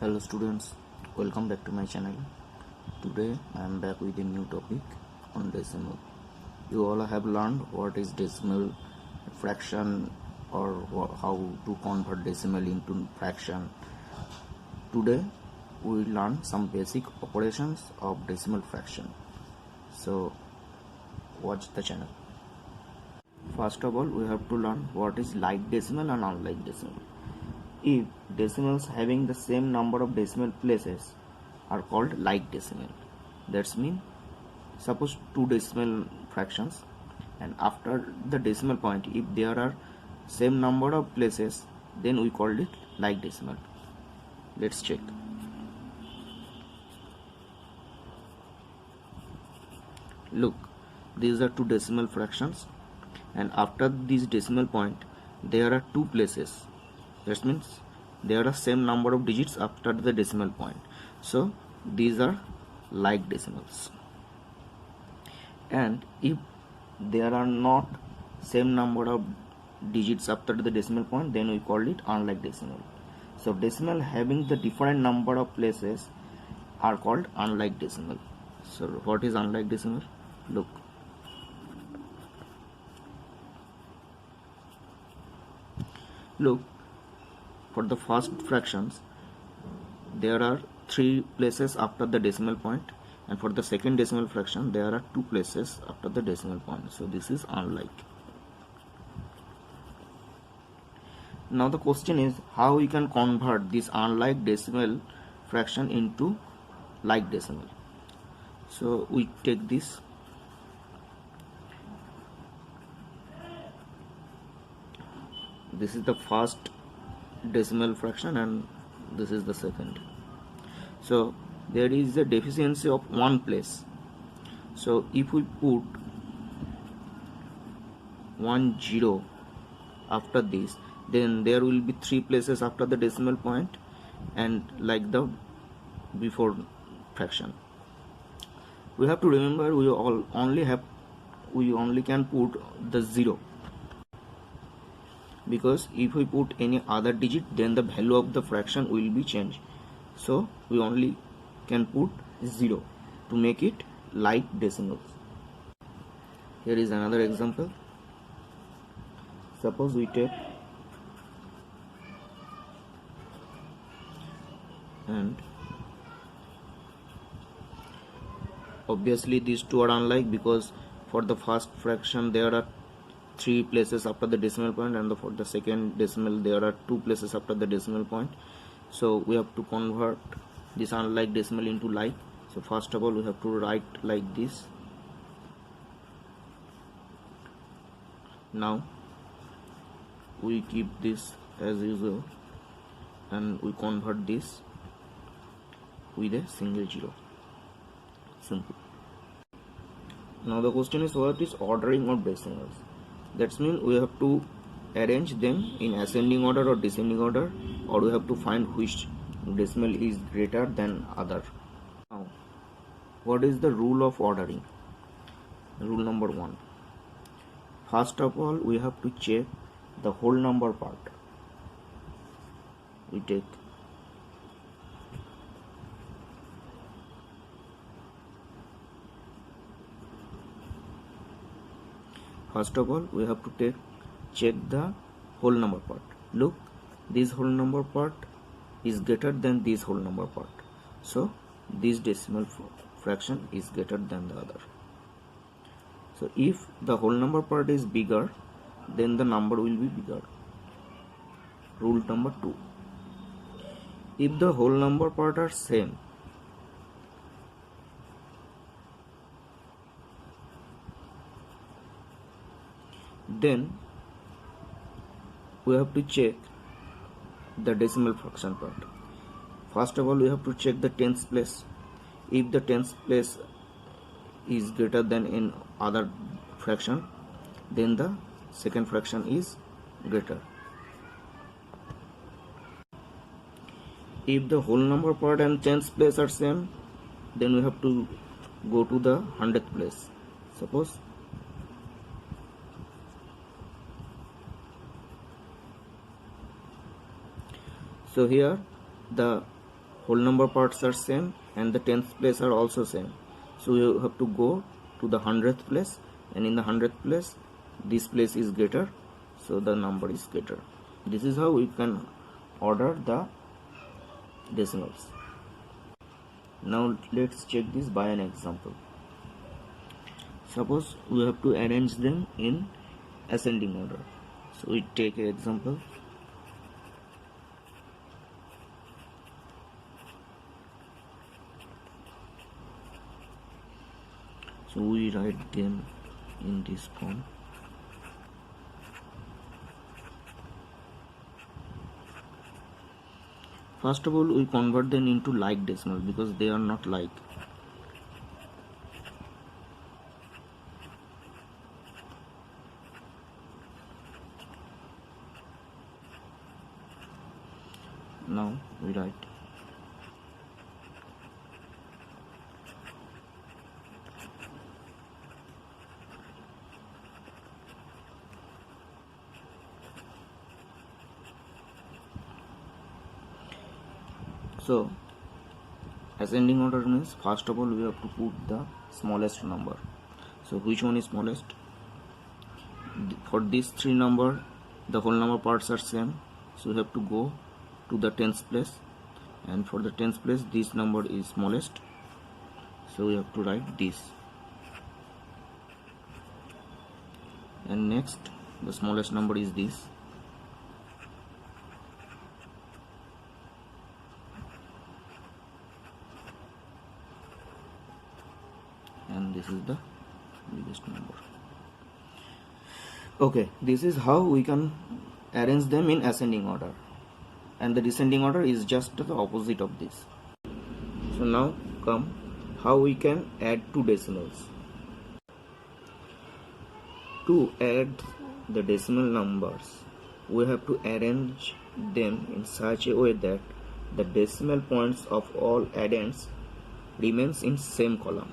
Hello students, welcome back to my channel. Today I am back with a new topic on decimal. You all have learned what is decimal fraction or how to convert decimal into fraction. Today we will learn some basic operations of decimal fraction. So watch the channel. First of all, we have to learn what is like decimal and unlike decimal. If decimals having the same number of decimal places are called like decimal. That's mean suppose two decimal fractions, and after the decimal point if there are same number of places, then we called it like decimal. Let's check. Look, these are two decimal fractions, and after this decimal point there are two places. That means there are same number of digits after the decimal point. So these are like decimals. And if there are not same number of digits after the decimal point, then we call it unlike decimal. So decimal having the different number of places are called unlike decimal. So what is unlike decimal? Look. For the first fractions there are 3 places after the decimal point, and for the second decimal fraction there are 2 places after the decimal point. So this is unlike. Now the question is how we can convert this unlike decimal fraction into like decimal. So we take this. This is the first decimal fraction and this is the second. So there is a deficiency of one place. So if we put 10 after this, then there will be 3 places after the decimal point, and like the before fraction. We have to remember we only can put the 0, because if we put any other digit then the value of the fraction will be changed. So we only can put 0 to make it like decimals. Here is another example. Suppose we take and obviously these two are unlike, because for the first fraction there are 3 places after the decimal point, and for the second decimal there are 2 places after the decimal point. So we have to convert this unlike decimal into like. So first of all we have to write like this. Now we keep this as usual and we convert this with a single 0. Simple. Now the question is what is ordering of decimals. That means we have to arrange them in ascending order or descending order, or we have to find which decimal is greater than other. Now, what is the rule of ordering? Rule number 1. First of all, we have to check the whole number part. We take First of all, we have to check the whole number part. Look, this whole number part is greater than this whole number part. So this decimal fraction is greater than the other. So if the whole number part is bigger, then the number will be bigger. Rule number 2. If the whole number part are same, then we have to check the decimal fraction part. First of all, we have to check the tens place. If the tens place is greater than in other fraction, then the second fraction is greater. If the whole number part and tens place are same, then we have to go to the 100th place. Suppose so here the whole number parts are same and the 10th place are also same, so you have to go to the 100th place, and in the 100th place this place is greater, so the number is greater. This is how we can order the decimals. Now let's check this by an example. Suppose we have to arrange them in ascending order, so we take an example. So we write them in this form. First of all, we convert them into like decimal because they are not like. Now we write so ascending order means first of all we have to put the smallest number. So which one is smallest? For these three number the whole number parts are same, so we have to go to the 10th place, and for the 10th place this number is smallest, so we have to write this. And next the smallest number is this, and this is the biggest number. Okay, this is how we can arrange them in ascending order, and the descending order is just the opposite of this. So now come how we can add two decimals. To add the decimal numbers, we have to arrange them in such a way that the decimal points of all addends remains in same column.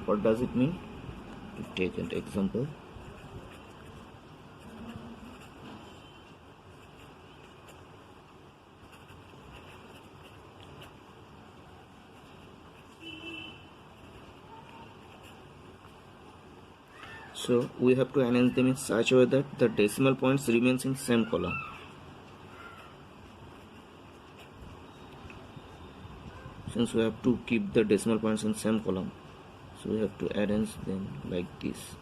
What does it mean? To take an example. So we have to arrange them in such a way that the decimal points remains in same column. Since we have to keep the decimal points in same column, so we have to arrange them like this: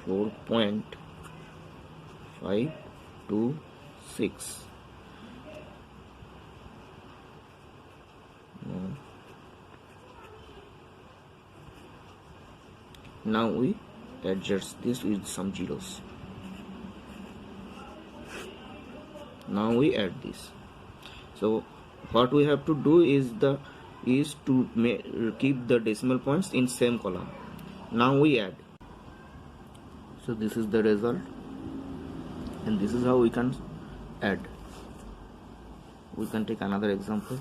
4.526. Now we adjust this with some zeros. Now we add this. So what we have to do is to keep the decimal points in same column. Now we add. So this is the result, and this is how we can add. We can take another example.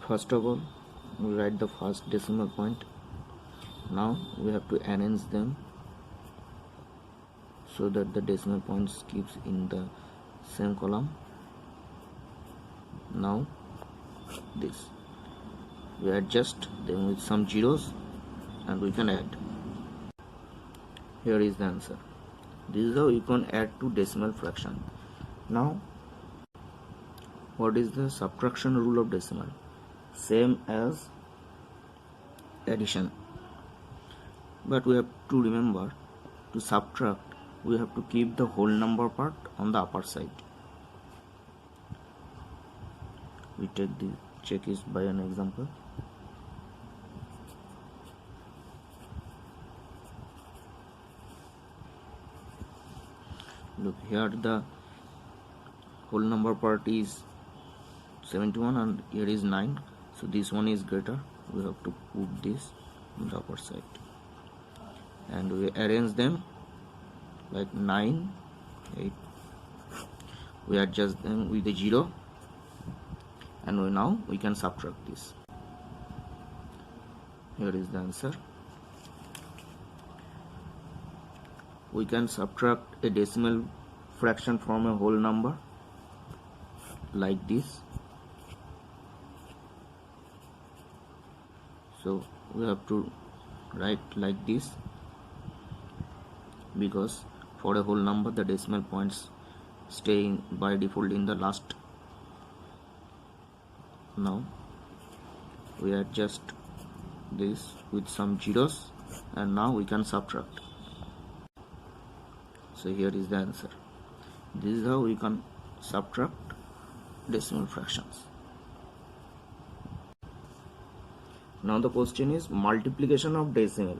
First of all, we write the first decimal point. Now we have to arrange them so that the decimal points keeps in the same column. Now this, we adjust them with some zeros and we can add. Here is the answer. This is how you can add two decimal fraction. Now what is the subtraction rule of decimal? Same as addition, but we have to remember, to subtract we have to keep the whole number part on the upper side. We check this by an example. Look here, the whole number part is 71 and here is 9, so this one is greater. We have to put this on the upper side, and we arrange them like 9, 8. We adjust them with a 0 and now we can subtract this. Here is the answer. We can subtract a decimal fraction from a whole number like this. So we have to write like this, because for a whole number the decimal points stay by default in the last. Now we adjust this with some zeros, and now we can subtract. So here is the answer. This is how we can subtract decimal fractions. Now the question is multiplication of decimal.